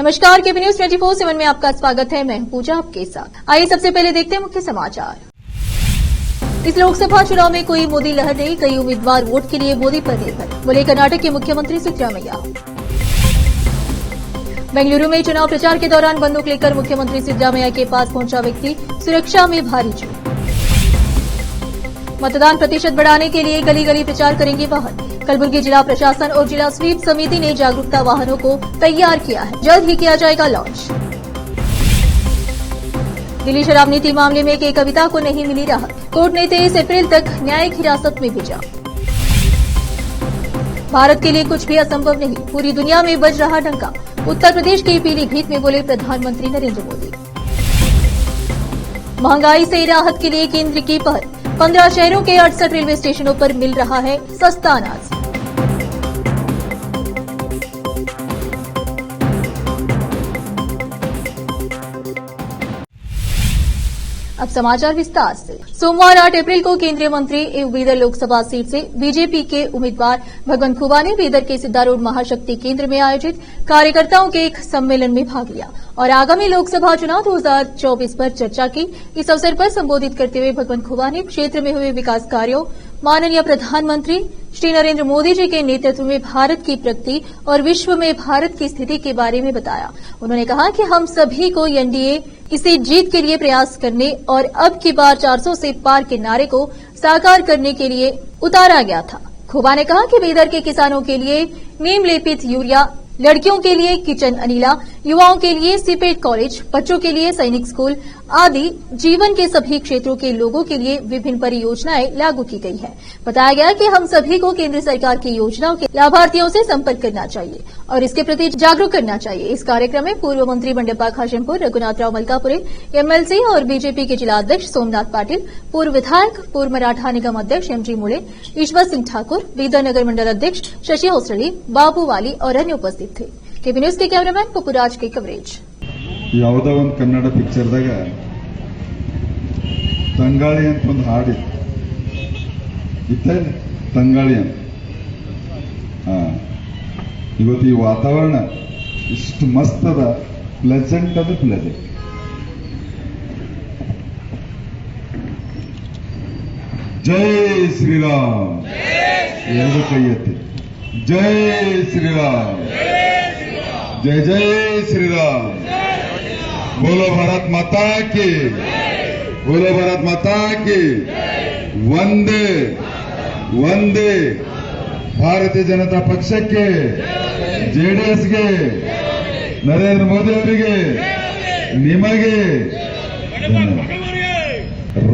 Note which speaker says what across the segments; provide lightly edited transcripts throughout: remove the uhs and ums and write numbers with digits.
Speaker 1: नमस्कार, केबी न्यूज 24/7 में आपका स्वागत है। मैं हूं पूजा आपके साथ। आइए सबसे पहले देखते हैं मुख्य समाचार। इस लोकसभा चुनाव में कोई मोदी लहर नहीं, कई उम्मीदवार वोट के लिए मोदी पर निर्भर, बोले कर्नाटक के मुख्यमंत्री सिद्धरामैया। बेंगलुरु में चुनाव प्रचार के दौरान बंदूक लेकर मुख्यमंत्री सिद्धरामैया के पास पहुंचा व्यक्ति, सुरक्षा में भारी चूक। मतदान प्रतिशत बढ़ाने के लिए गली गली प्रचार करेंगे वाहन। कलबुर्गी जिला प्रशासन और जिला स्वीप समिति ने जागरूकता वाहनों को तैयार किया है, जल्द ही किया जाएगा लॉन्च। दिल्ली शराब नीति मामले में के कविता को नहीं मिली राहत, कोर्ट ने 23 अप्रैल तक न्यायिक हिरासत में भेजा। भारत के लिए कुछ भी असंभव नहीं, पूरी दुनिया में बज रहा डंका, उत्तर प्रदेश के पीलीभीत में बोले प्रधानमंत्री नरेंद्र मोदी। महंगाई से राहत के लिए केंद्र की पहल, 15 शहरों के 68 रेलवे स्टेशनों पर मिल रहा है सस्ता अनाज। अब समाचार विस्तार से। सोमवार 8 अप्रैल को केंद्रीय मंत्री एवं बीदर लोकसभा सीट से बीजेपी के उम्मीदवार भगवंत खुबा ने बीदर के सिद्धा रोड महाशक्ति केंद्र में आयोजित कार्यकर्ताओं के एक सम्मेलन में भाग लिया और आगामी लोकसभा चुनाव 2024 पर चर्चा की। इस अवसर पर संबोधित करते हुए भगवंत खुबा ने क्षेत्र में हुए विकास कार्यों, माननीय प्रधानमंत्री श्री नरेंद्र मोदी जी के नेतृत्व में भारत की प्रगति और विश्व में भारत की स्थिति के बारे में बताया। उन्होंने कहा कि हम सभी को एनडीए इसे जीत के लिए प्रयास करने और अब की बार 400 से पार के नारे को साकार करने के लिए उतारा गया था। खुबा ने कहा कि बीदर के किसानों के लिए नीम लेपित यूरिया, लड़कियों के लिए किचन अनिला, युवाओं के लिए सीपेट कॉलेज, बच्चों के लिए सैनिक स्कूल आदि जीवन के सभी क्षेत्रों के लोगों के लिए विभिन्न परियोजनाएं लागू की गई है। बताया गया कि हम सभी को केंद्र सरकार की योजनाओं के लाभार्थियों से संपर्क करना चाहिए और इसके प्रति जागरूक करना चाहिए। इस कार्यक्रम में पूर्व मंत्री बंडेप्पा खाशेमपुर, रघुनाथराव मलकापुरे, एमएलसी और बीजेपी के जिला अध्यक्ष सोमनाथ पाटिल, पूर्व विधायक, पूर्व मराठा निगम अध्यक्ष एमजी मुले, ईश्वर सिंह ठाकुर, बीदर नगर मंडल अध्यक्ष शशि होसड़ी, बाबू वाली और अन्य उपस्थित थे। केबी न्यूज के कैमरामैन पपुराज की कवरेज।
Speaker 2: ಯಾವುದೋ ಒಂದು ಕನ್ನಡ ಪಿಕ್ಚರ್ದಾಗ ತಂಗಾಳಿ ಅಂತ ಒಂದು ಹಾಡಿತ್ತು, ಇತ್ತೇನು ತಂಗಾಳಿ ಅಂತ. ಇವತ್ತು ಈ ವಾತಾವರಣ ಇಷ್ಟು ಮಸ್ತ್ ಅದ, ಪ್ಲೆಸೆಂಟ್ ಅದ, ಪ್ಲೆಸೆಂಟ್. ಜೈ ಶ್ರೀರಾಮ್, ಎರಡು ಕೈ ಎತ್ತಿ ಜೈ ಶ್ರೀರಾಮ್, जय जय श्री राम, बोलो भारत माता की, बोलो भारत माता की, वंदे वंदे भारतीय जनता पक्षಕ್ಕೆ, ಜೆಡಿಎಸ್ಗೆ, ನರೇಂದ್ರ ಮೋದಿ ಅವರಿಗೆ, ನಿಮಗೆ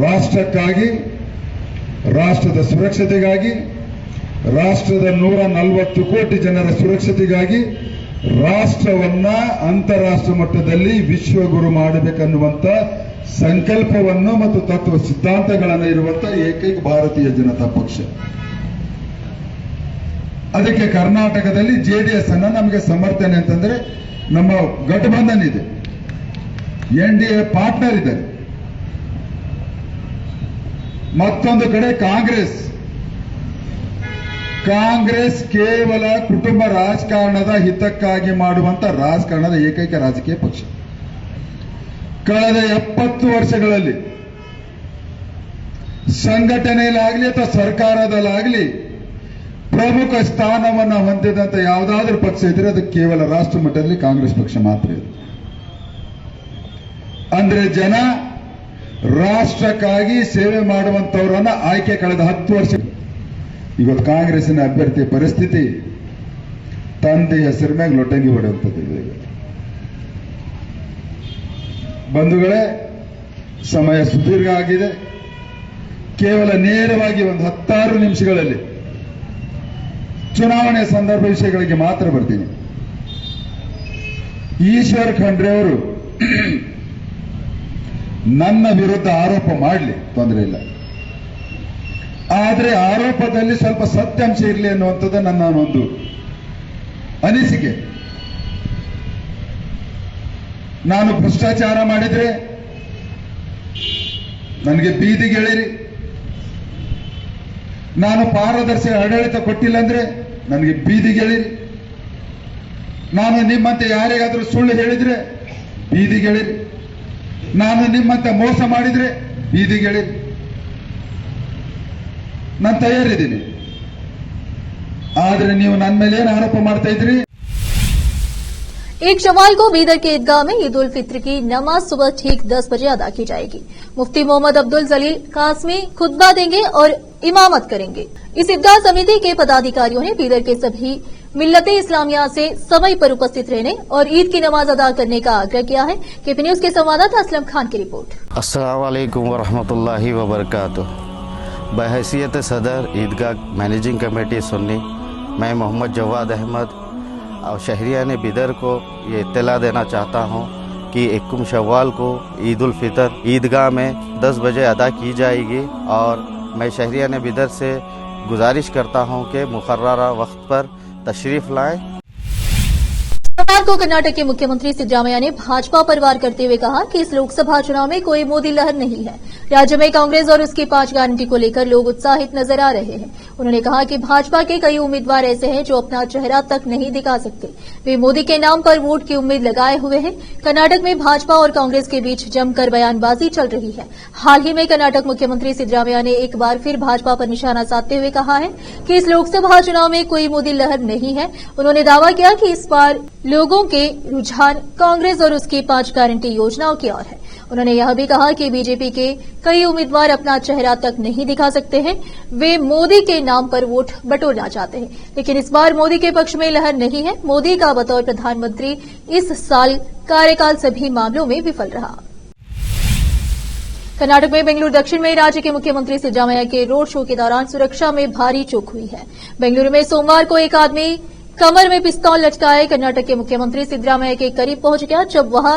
Speaker 2: ರಾಷ್ಟ್ರಕ್ಕಾಗಿ, ರಾಷ್ಟ್ರದ ಸುರಕ್ಷತೆಗಾಗಿ, ರಾಷ್ಟ್ರದ 140 ಕೋಟಿ ಜನರ ಸುರಕ್ಷತೆಗಾಗಿ ರಾಷ್ಟ್ರವನ್ನ ಅಂತಾರಾಷ್ಟ್ರ ಮಟ್ಟದಲ್ಲಿ ವಿಶ್ವಗುರು ಮಾಡಬೇಕನ್ನುವಂತ ಸಂಕಲ್ಪವನ್ನು ಮತ್ತು ತತ್ವ ಸಿದ್ಧಾಂತಗಳನ್ನು ಇರುವಂತ ಏಕೈಕ ಭಾರತೀಯ ಜನತಾ ಪಕ್ಷ. ಅದಕ್ಕೆ ಕರ್ನಾಟಕದಲ್ಲಿ ಜೆಡಿಎಸ್ ಅನ್ನ ನಮಗೆ ಸಮರ್ಥನೆ ಅಂತಂದ್ರೆ ನಮ್ಮ ಗಠಬಂಧನ್ ಇದೆ, ಎನ್ಡಿಎ ಪಾರ್ಟ್ನರ್ ಇದ್ದಾರೆ. ಮತ್ತೊಂದು ಕಡೆ ಕಾಂಗ್ರೆಸ್ ಕೇವಲ ಕುಟುಂಬ ರಾಜಕಾರಣದ ಹಿತಕ್ಕಾಗಿ ಮಾಡುವಂತ ರಾಜಕಾರಣದ ಏಕೈಕ ರಾಜಕೀಯ ಪಕ್ಷ. ಕಳೆದ 70 ವರ್ಷಗಳಲ್ಲಿ ಸಂಘಟನೆಯಲ್ಲಾಗಲಿ ಅಥವಾ ಸರ್ಕಾರದಲ್ಲಾಗಲಿ ಪ್ರಮುಖ ಸ್ಥಾನವನ್ನು ಹೊಂದಿದಂತ ಯಾವುದಾದ್ರೂ ಪಕ್ಷ ಇದ್ರೆ ಅದು ಕೇವಲ ರಾಷ್ಟ್ರ ಮಟ್ಟದಲ್ಲಿ ಕಾಂಗ್ರೆಸ್ ಪಕ್ಷ ಮಾತ್ರ ಇದೆ. ಅಂದ್ರೆ ಜನ ರಾಷ್ಟ್ರಕ್ಕಾಗಿ ಸೇವೆ ಮಾಡುವಂತವರನ್ನ ಆಯ್ಕೆ ಕಳೆದ 10 ವರ್ಷ. ಇವತ್ತು ಕಾಂಗ್ರೆಸ್ಸಿನ ಅಭ್ಯರ್ಥಿ ಪರಿಸ್ಥಿತಿ ತಂದೆ ಹೆಸರ ಮೇಲೆ ಲೊಟಂಗಿ ಹೊಡೆಯುವಂಥದ್ದು. ಬಂಧುಗಳೇ, ಸಮಯ ಸುದೀರ್ಘ ಆಗಿದೆ. ಕೇವಲ ನೇರವಾಗಿ ಒಂದು 16 ನಿಮಿಷಗಳಲ್ಲಿ ಚುನಾವಣೆ ಸಂದರ್ಭ ವಿಷಯಗಳಿಗೆ ಮಾತ್ರ ಬರ್ತೀನಿ. ಈಶ್ವರ್ ಖಂಡ್ರೆ ಅವರು ನನ್ನ ವಿರುದ್ಧ ಆರೋಪ ಮಾಡಲಿ, ತೊಂದರೆ ಇಲ್ಲ. ಆದರೆ ಆರೋಪದಲ್ಲಿ ಸ್ವಲ್ಪ ಸತ್ಯಾಂಶ ಇರಲಿ ಅನ್ನುವಂಥದ್ದು ನನ್ನ ಒಂದು ಅನಿಸಿಕೆ. ನಾನು ಭ್ರಷ್ಟಾಚಾರ ಮಾಡಿದ್ರೆ ನನಗೆ ಬೀದಿಗೆ ಎಳಿರಿ, ನಾನು ಪಾರದರ್ಶಿ ಆಡಳಿತ ಕೊಟ್ಟಿಲ್ಲ ಅಂದ್ರೆ ನನಗೆ ಬೀದಿಗೆ ಎಳಿರಿ. ನಾನು ನಿಮ್ಮಂತೆ ಯಾರಿಗಾದ್ರೂ ಸುಳ್ಳು ಹೇಳಿದ್ರೆ ಬೀದಿಗೆಳಿರಿ, ನಾನು ನಿಮ್ಮಂತೆ ಮೋಸ ಮಾಡಿದ್ರೆ ಬೀದಿಗೆಳಿರಿ, ನಾನು ತಯಾರಿದ್ದೀನಿ. ಆದ್ರೆ ನೀವು ನನ್ನ ಮೇಲೆ ಏನು ಆರೋಪ ಮಾಡ್ತಾ ಇದ್ರಿ?
Speaker 1: एक शवाल को बीदर के ईदगाह में ईद उल फित्र की नमाज सुबह ठीक 10 बजे अदा की जाएगी। मुफ्ती मोहम्मद अब्दुल जलील कासमी खुतबा देंगे और इमामत करेंगे। इस ईदगाह समिति के पदाधिकारियों ने बीदर के सभी मिल्लते इस्लामिया से समय पर उपस्थित रहने और ईद की नमाज अदा करने का आग्रह किया है। केपी न्यूज के संवाददाता असलम खान की रिपोर्ट।
Speaker 3: अस्सलाम वालेकुम वरहमतुल्लाहि वबरकातुह। बहैसियत सदर ईदगाह मैनेजिंग कमेटी सुन्नी, मैं मोहम्मद जवाद अहमद और शहरियान बिदर को ये इत्तला देना चाहता हूँ कि 21 शव्वाल को ईद उल फितर ईदगाह में 10 बजे अदा की जाएगी और मैं शहरियान बिदर से गुजारिश करता हूँ कि मुकर्ररा वक्त पर तशरीफ़ लाएं।
Speaker 1: सोमवार को कर्नाटक के मुख्यमंत्री सिद्धरामैया ने भाजपा पर वार करते हुए कहा कि इस लोकसभा चुनाव में कोई मोदी लहर नहीं है। राज्य में कांग्रेस और उसकी 5 गारंटी को लेकर लोग उत्साहित नजर आ रहे हैं। उन्होंने कहा कि भाजपा के कई उम्मीदवार ऐसे हैं जो अपना चेहरा तक नहीं दिखा सकते, वे मोदी के नाम पर वोट की उम्मीद लगाए हुए हैं। कर्नाटक में भाजपा और कांग्रेस के बीच जमकर बयानबाजी चल रही है। हाल ही में कर्नाटक मुख्यमंत्री सिद्धरामैया ने एक बार फिर भाजपा पर निशाना साधते हुए कहा है कि इस लोकसभा चुनाव में कोई मोदी लहर नहीं है। उन्होंने दावा किया कि इस बार लोगों के रुझान कांग्रेस और उसकी 5 गारंटी योजनाओं की ओर है। उन्होंने यह भी कहा कि बीजेपी के कई उम्मीदवार अपना चेहरा तक नहीं दिखा सकते हैं, वे मोदी के नाम पर वोट बटोरना चाहते हैं, लेकिन इस बार मोदी के पक्ष में लहर नहीं है। मोदी का बतौर प्रधानमंत्री इस साल कार्यकाल सभी मामलों में विफल रहा। कर्नाटक में बेंगलुरु दक्षिण में राज्य के मुख्यमंत्री सिद्धरामैया के रोड शो के दौरान सुरक्षा में भारी चूक हुई है। बेंगलुरु में सोमवार को एक आदमी कमर में पिस्तौल लटकाए कर्नाटक के मुख्यमंत्री सिद्धरामैया के करीब पहुंच गया जब वह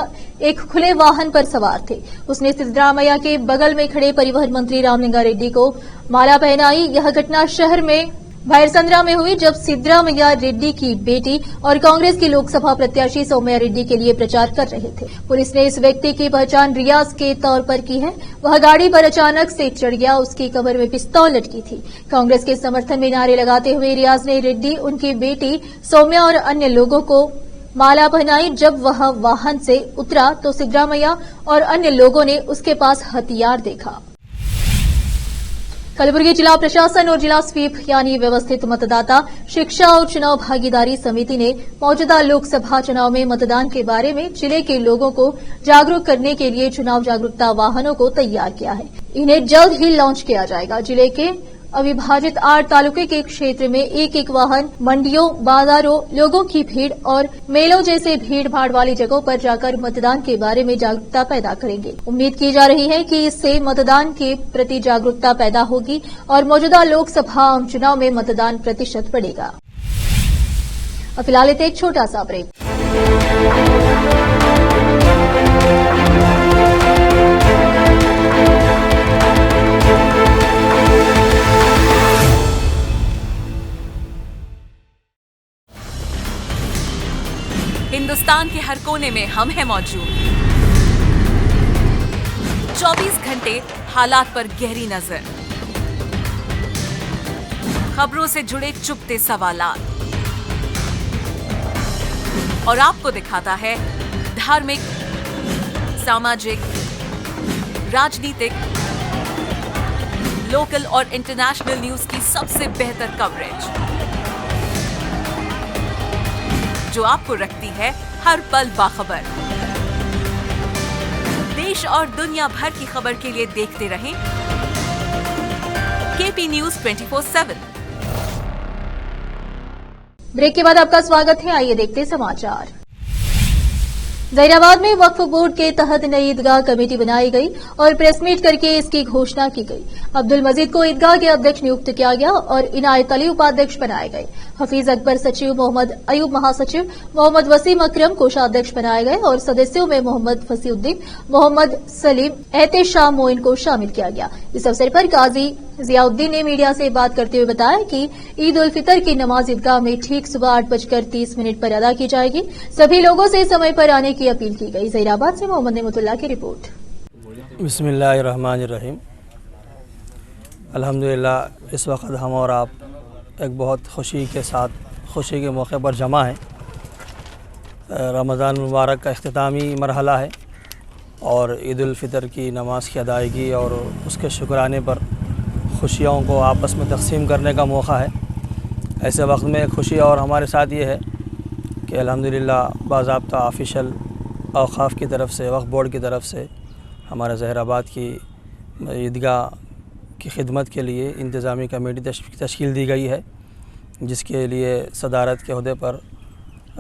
Speaker 1: एक खुले वाहन पर सवार थे। उसने सिद्धरामैया के बगल में खड़े परिवहन मंत्री रामलिंगा रेड्डी को माला पहनाई। यह घटना शहर में भैरसंद्रा में हुई जब सिद्धरामैया रेड्डी की बेटी और कांग्रेस की लोकसभा प्रत्याशी सौम्या रेड्डी के लिए प्रचार कर रहे थे। पुलिस ने इस व्यक्ति की पहचान रियाज के तौर पर की है। वह गाड़ी पर अचानक से चढ़ गया, उसकी कमर में पिस्तौल लटकी थी। कांग्रेस के समर्थन में नारे लगाते हुए रियाज ने रेड्डी, उनकी बेटी सौम्या और अन्य लोगों को माला पहनाई। जब वह वाहन से उतरा तो सिद्धरामैया और अन्य लोगों ने उसके पास हथियार देखा। कलबुर्गी जिला प्रशासन और जिला स्वीप यानी व्यवस्थित मतदाता शिक्षा और चुनाव भागीदारी समिति ने मौजूदा लोकसभा चुनाव में मतदान के बारे में जिले के लोगों को जागरूक करने के लिए चुनाव जागरूकता वाहनों को तैयार किया है। इन्हें जल्द ही लॉन्च किया जाएगा। जिले के अविभाजित 8 तालुके के क्षेत्र में एक वाहन मंडियों, बाजारों, लोगों की भीड़ और मेलों जैसे भीड़ भाड़ वाली जगहों पर जाकर मतदान के बारे में जागरूकता पैदा करेंगे। उम्मीद की जा रही है कि इससे मतदान के प्रति जागरूकता पैदा होगी और मौजूदा लोकसभा आम चुनाव में मतदान प्रतिशत बढ़ेगा। अब फिलहाल लेते एक छोटा सा ब्रेक।
Speaker 4: हिंदुस्तान के हर कोने में हम हैं मौजूद। 24 घंटे हालात पर गहरी नजर, खबरों से जुड़े चुपते सवालात और आपको दिखाता है धार्मिक, सामाजिक, राजनीतिक, लोकल और इंटरनेशनल न्यूज की सबसे बेहतर कवरेज जो आपको रखती है हर पल बाखबर। देश और दुनिया भर की खबर के लिए देखते रहें केपी न्यूज 24/7।
Speaker 1: ब्रेक के बाद आपका स्वागत है। आइए देखते समाचार। जहीराबाद में वक्फ बोर्ड के तहत नई ईदगाह कमेटी बनाई गई और प्रेस मीट करके इसकी घोषणा की गई। अब्दुल मजीद को ईदगाह के अध्यक्ष नियुक्त किया गया और इनायत अली उपाध्यक्ष बनाए गए। हफीज अकबर सचिव, मोहम्मद अयूब महासचिव, मोहम्मद वसीम अकरम कोषाध्यक्ष बनाए गए और सदस्यों में मोहम्मद फसीउद्दीन, मोहम्मद सलीम, एहतेशाम मोइन को शामिल किया गया। इस अवसर पर काजी जियाउद्दीन ने मीडिया से बात करते हुए बताया कि ईद उल फितर की नमाज ईदगाह में ठीक सुबह 8:30 पर अदा की जाएगी। सभी लोगों से समय पर आने की अपील की गई। जहीराबाद से मोहम्मद नेमतुल्लाह की रिपोर्ट।
Speaker 5: बिस्मिल्लाहिर्रहमानिर्रहीम। अल्हम्दुलिल्लाह इस वक्त हम और आप एक बहुत खुशी के साथ, खुशी के मौके पर जमा हैं रमज़ान मुबारक का इख्तितामी मरहला है और ईद उल फितर की नमाज की अदायगी और उसके शुक्राने पर खुशियों को आपस में तकसीम करने का मौका है। ऐसे वक्त में खुशी और हमारे साथ ये है कि अल्हम्दुलिल्लाह बाज़ाब्ता ऑफिशियल औक़ाफ़ की तरफ से, वक्फ़ बोर्ड की तरफ से हमारे ज़हराबाद की ईदगाह की खिदमत के लिए इंतज़ामी कमेटी तश्कील दी गई है, जिसके लिए सदारत के अहदे पर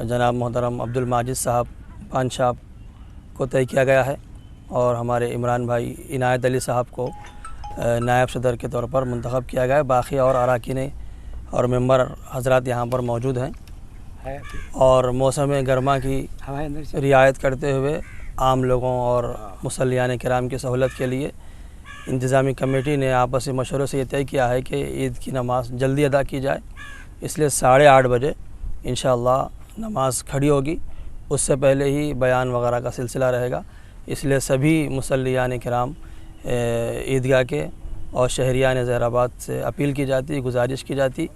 Speaker 5: जनाब मोहतरम अब्दुल माजिद साहब पानशाह को तय किया गया है और हमारे इमरान भाई इनायत अली साहब को नायब सदर के तौर पर मुंतखब किया गया है। बाकी और अरकान और मेंबर हजरात यहाँ पर मौजूद हैं और मौसम गर्मा की रियायत करते हुए आम लोगों और मुसल्लियान किराम की सहूलत के लिए इंतज़ामी कमेटी ने आपसी मशवरे से ये तय किया है कि ईद की नमाज़ जल्दी अदा की जाए, इसलिए 8:30 बजे इंशाअल्लाह नमाज खड़ी होगी। उससे पहले ही बयान वगैरह का सिलसिला रहेगा, इसलिए सभी मुसल्लियान किराम ईदगाह के और शहरियान ज़हराबाद से अपील की जाती, गुजारिश की जाती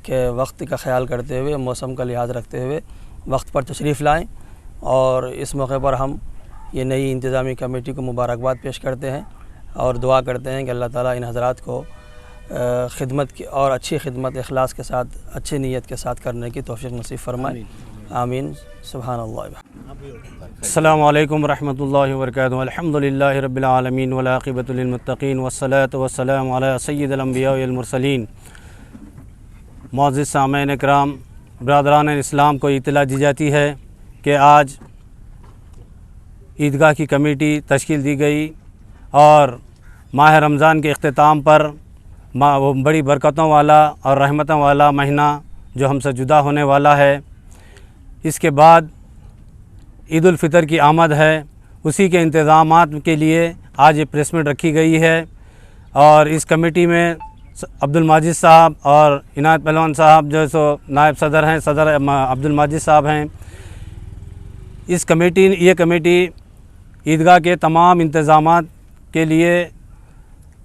Speaker 5: कि वक्त का ख्याल करते हुए, मौसम का लिहाज रखते हुए वक्त पर तशरीफ़ लाएँ। और इस मौके पर हम ये नई इंतज़ामी कमेटी को मुबारकबाद पेश करते हैं और दुआ करते हैं कि अल्लाह ताला इन हज़रात को खिदमत की और अच्छी खिदमत इखलास के साथ, अच्छी नीयत के साथ करने की तौफ़ीक़ नसीब फरमाए। आमीन। सुब्हानअल्लाह। अस्सलामु अलैकुम रहमतुल्लाहि व बरकातुहू। अल्हम्दुलिल्लाहि रब्बिल आलमीन वल आक़िबतु लिल मुत्तक़ीन वस्सलातु वस्सलामु अला सय्यिदिल अंबिया वल मुरसलीन। मुअज़्ज़िज़ सामीन इकराम, बरादरान इस्लाम को इत्तला दी जाती है कि आज ईदगाह की कमेटी तश्कील दी गई और माह रमज़ान के इख्तिताम पर वो बड़ी बरकतों वाला और रहमतों वाला महीना जो हमसे जुदा होने वाला है, इसके बाद ईद उल फितर की आमद है, उसी के इंतज़ामात के लिए आज ये प्रेस मीट रखी गई है। और इस कमेटी में अब्दुल माजिद साहब और इनायत पहलवान साहब जो सो नायब सदर हैं, सदर अब्दुल माजिद साहब हैं। ये कमेटी ईदगाह के तमाम इंतज़ामात के लिए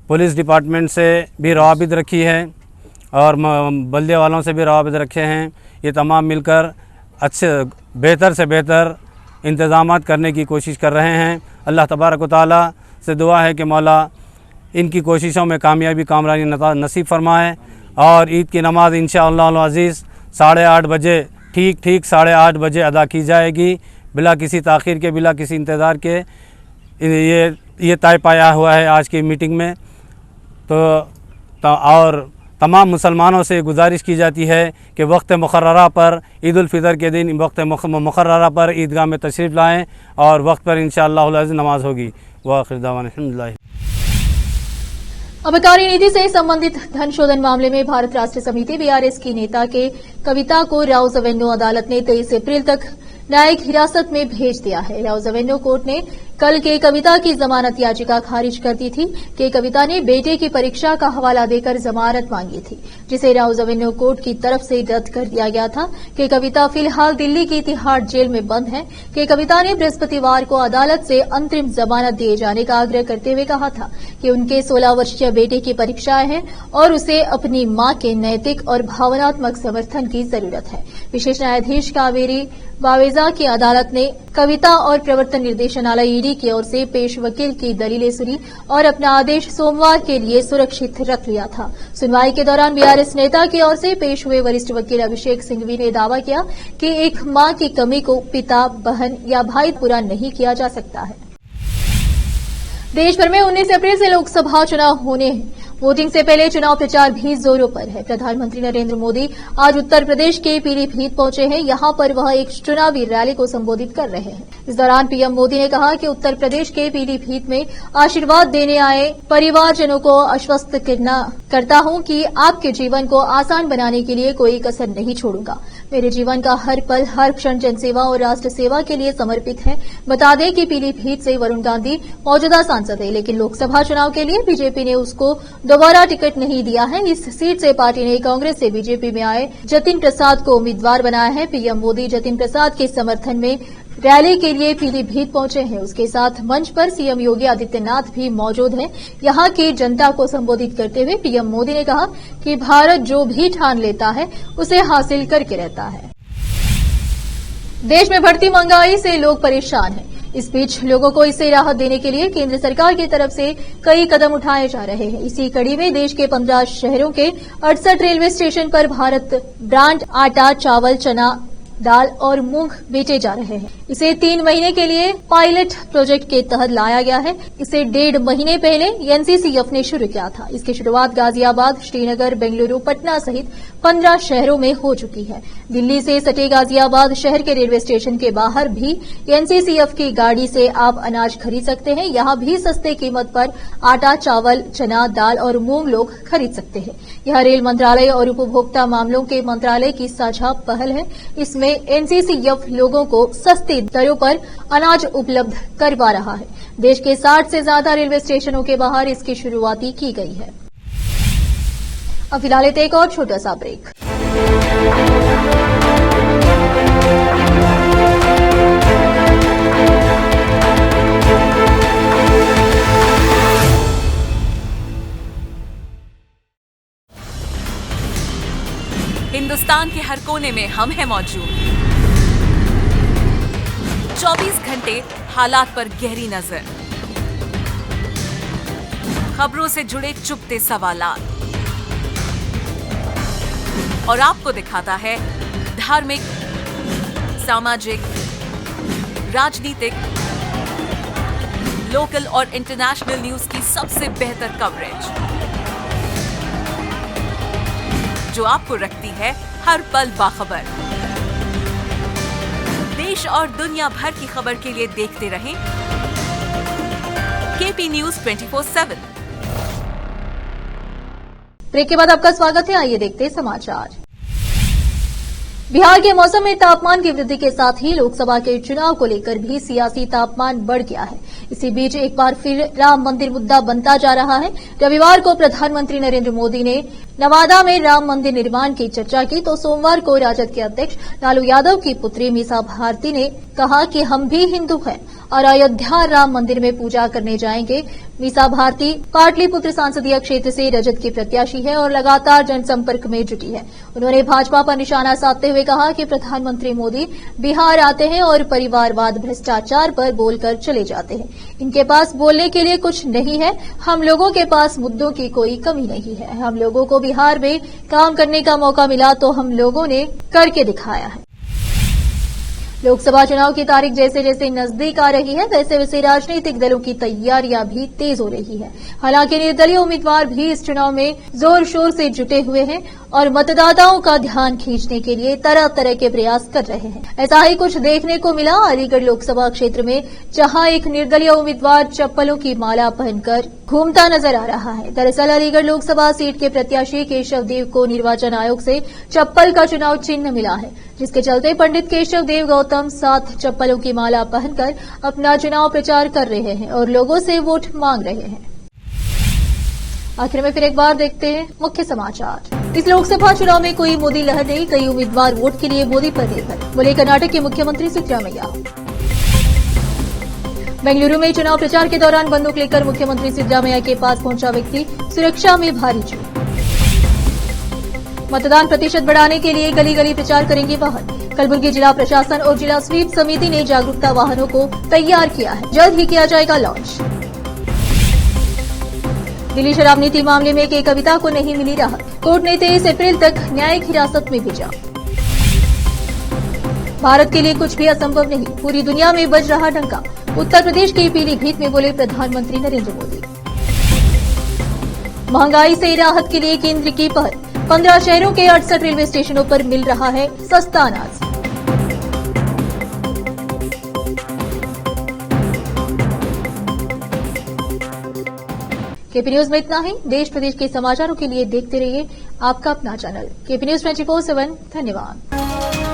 Speaker 5: पुलिस डिपार्टमेंट से भी रवाबित रखी है और बल्दे वालों से भी रवाबित रखे हैं। ये तमाम मिलकर अच्छे बेहतर से बेहतर इंतज़ामात करने की कोशिश कर रहे हैं। अल्लाह तबारक व तआला से दुआ है कि मौला इनकी कोशिशों में कामयाबी कामरानी नसीब फरमाए और ईद की नमाज़ इंशाअल्लाह अज़ीज़ 8:30 बजे ठीक 8:30 बजे अदा की जाएगी, बिला किसी ताख़ीर के, बिला किसी इंतज़ार के। ये तय पाया हुआ है आज की मीटिंग में। और तमाम मुसलमानों से गुजारिश की जाती है कि वक्त मुक़र्ररा पर ईद उल फितर के दिन वक्त मुक़र्ररा पर ईदगाह में तशरीफ़ लाएँ और वक्त पर इंशाअल्लाह नमाज होगी। व आखिर दावाना अल्हम्दुलिल्लाह।
Speaker 1: आबकारी नीति से संबंधित धन शोधन मामले में भारत राष्ट्र समिति बीआरएस की नेता के कविता को राउज़ एवेन्यू अदालत ने 23 अप्रैल तक न्यायिक हिरासत में भेज दिया है। राउज़ एवेन्यू कोर्ट ने कल के कविता की जमानत याचिका खारिज कर दी थी कि कविता ने बेटे की परीक्षा का हवाला देकर जमानत मांगी थी, जिसे राउज़ एवेन्यू कोर्ट की तरफ से रद्द कर दिया गया था कि कविता फिलहाल दिल्ली की तिहाड़ जेल में बंद है। कि कविता ने बृहस्पतिवार को अदालत से अंतरिम जमानत दिए जाने का आग्रह करते हुए कहा था कि उनके 16 वर्षीय बेटे की परीक्षाएं हैं और उसे अपनी मां के नैतिक और भावनात्मक समर्थन की जरूरत है। विशेष न्यायाधीश कावेरी बावेजा की अदालत ने कविता और प्रवर्तन निर्देशनालय ईडी की ओर से पेश वकील की दलीलें सुनी और अपना आदेश सोमवार के लिए सुरक्षित रख लिया था। सुनवाई के दौरान बीआरएस नेता की ओर से पेश हुए वरिष्ठ वकील अभिषेक सिंघवी ने दावा किया कि एक मां की कमी को पिता, बहन या भाई पूरा नहीं किया जा सकता है। देश भर में 19 अप्रैल से लोकसभा चुनाव होने हैं। वोटिंग से पहले चुनाव प्रचार भी जोरों पर है। प्रधानमंत्री नरेंद्र मोदी आज उत्तर प्रदेश के पीलीभीत पहुंचे हैं। यहां पर वह एक चुनावी रैली को संबोधित कर रहे हैं। इस दौरान पीएम मोदी ने कहा कि उत्तर प्रदेश के पीलीभीत में आशीर्वाद देने आए परिवारजनों को आश्वस्त करता हूं कि आपके जीवन को आसान बनाने के लिए कोई कसर नहीं छोड़ूंगा। मेरे जीवन का हर पल, हर क्षण जनसेवा और राष्ट्र सेवा के लिए समर्पित है। बता दें कि पीलीभीत से वरुण गांधी मौजूदा सांसद है, लेकिन लोकसभा चुनाव के लिए बीजेपी ने उसको दोबारा टिकट नहीं दिया है। इस सीट से पार्टी ने कांग्रेस से बीजेपी में आए जतिन प्रसाद को उम्मीदवार बनाया है। पीएम मोदी जतिन प्रसाद के समर्थन में रैली के लिए पीलीभीत पहुंचे हैं। उसके साथ मंच पर सीएम योगी आदित्यनाथ भी मौजूद हैं। यहां की जनता को संबोधित करते हुए पीएम मोदी ने कहा कि भारत जो भी ठान लेता है उसे हासिल करके रहता है। देश में बढ़ती महंगाई से लोग परेशान हैं। इस बीच लोगों को इससे राहत देने के लिए केंद्र सरकार की तरफ से कई कदम उठाए जा रहे हैं। इसी कड़ी में देश के 15 शहरों के 68 रेलवे स्टेशन पर भारत ब्रांड आटा, चावल, चना, दाल और मूंग बेचे जा रहे हैं। इसे 3 महीने के लिए पायलट प्रोजेक्ट के तहत लाया गया है। इसे 1.5 महीने पहले एनसीसीएफ ने शुरू किया था। इसकी शुरुआत गाजियाबाद, श्रीनगर, बेंगलुरु, पटना सहित 15 शहरों में हो चुकी है। दिल्ली से सटे गाजियाबाद शहर के रेलवे स्टेशन के बाहर भी एनसीसीएफ की गाड़ी से आप अनाज खरीद सकते हैं। यहां भी सस्ते कीमत पर आटा, चावल, चना, दाल और मूंग लोग खरीद सकते हैं। यह रेल मंत्रालय और उपभोक्ता मामलों के मंत्रालय की साझा पहल है। इसमें एनसीसीएफ लोगों को सस्ती दरों पर अनाज उपलब्ध करवा रहा है। देश के 60 से ज्यादा रेलवे स्टेशनों के बाहर इसकी शुरुआत की गई है। अब फिलहाल एक और छोटा सा ब्रेक।
Speaker 4: हिंदुस्तान के हर कोने में हम हैं मौजूद। 24 घंटे हालात पर गहरी नजर, खबरों से जुड़े चुपते सवालात और आपको दिखाता है धार्मिक, सामाजिक, राजनीतिक, लोकल और इंटरनेशनल न्यूज की सबसे बेहतर कवरेज, जो आपको रखती है हर पल बाखबर। देश और दुनिया भर की खबर के लिए देखते रहें केपी न्यूज 24/7।
Speaker 1: ब्रेक के बाद आपका स्वागत है। आइए देखते हैं समाचार। बिहार के मौसम में तापमान की वृद्धि के साथ ही लोकसभा के चुनाव को लेकर भी सियासी तापमान बढ़ गया है। इसी बीच एक बार फिर राम मंदिर मुद्दा बनता जा रहा है। रविवार को प्रधानमंत्री नरेंद्र मोदी ने नवादा में राम मंदिर निर्माण की चर्चा की, तो सोमवार को राजद के अध्यक्ष लालू यादव की पुत्री मीसा भारती ने कहा कि हम भी हिंदू हैं और अयोध्या राम मंदिर में पूजा करने जाएंगे। मीसा भारती पाटलिपुत्र संसदीय क्षेत्र से रजत की प्रत्याशी है और लगातार जनसंपर्क में जुटी है। उन्होंने भाजपा पर निशाना साधते हुए कहा कि प्रधानमंत्री मोदी बिहार आते हैं और परिवारवाद, भ्रष्टाचार पर बोलकर चले जाते हैं। इनके पास बोलने के लिए कुछ नहीं है। हम लोगों के पास मुद्दों की कोई कमी नहीं है। हम लोगों को बिहार में काम करने का मौका मिला तो हम लोगों ने करके दिखाया है। लोकसभा चुनाव की तारीख जैसे जैसे नजदीक आ रही है, वैसे वैसे राजनीतिक दलों की तैयारियां भी तेज हो रही है। हालांकि निर्दलीय उम्मीदवार भी इस चुनाव में जोर शोर से जुटे हुए हैं और मतदाताओं का ध्यान खींचने के लिए तरह तरह के प्रयास कर रहे हैं। ऐसा ही कुछ देखने को मिला अलीगढ़ लोकसभा क्षेत्र में, जहां एक निर्दलीय उम्मीदवार चप्पलों की माला पहनकर घूमता नजर आ रहा है। दरअसल अलीगढ़ लोकसभा सीट के प्रत्याशी केशव देव को निर्वाचन आयोग से चप्पल का चुनाव चिन्ह मिला है, जिसके चलते पंडित केशव देव गौतम 7 चप्पलों की माला पहनकर अपना चुनाव प्रचार कर रहे हैं और लोगों से वोट मांग रहे हैं। आखिर में फिर एक बार देखते हैं मुख्य समाचार। इस लोकसभा चुनाव में कोई मोदी लहर नहीं, कई उम्मीदवार वोट के लिए मोदी पर निर्भर, बोले कर्नाटक के मुख्यमंत्री सिद्धरामैया। बेंगलुरु में चुनाव प्रचार के दौरान बंदूक लेकर मुख्यमंत्री सिद्धरामैया के पास पहुंचा व्यक्ति, सुरक्षा में भारी चूक। मतदान प्रतिशत बढ़ाने के लिए गली गली प्रचार करेंगे वाहन। कलबुर्गी जिला प्रशासन और जिला स्वीप समिति ने जागरूकता वाहनों को तैयार किया है, जल्द ही किया जाएगा लॉन्च। दिल्ली शराब नीति मामले में के कविता को नहीं मिली राहत, कोर्ट ने 23 अप्रैल तक न्यायिक हिरासत में भेजा। भारत के लिए कुछ भी असंभव नहीं, पूरी दुनिया में बज रहा डंका, उत्तर प्रदेश के पीलीभीत में बोले प्रधानमंत्री नरेंद्र मोदी। महंगाई से राहत के लिए केंद्र की पहल, 15 शहरों के 68 रेलवे स्टेशनों पर मिल रहा है सस्ता अनाज। केपी न्यूज में इतना ही। देश प्रदेश के समाचारों के लिए देखते रहिए आपका अपना चैनल केपी न्यूज 24/7। धन्यवाद।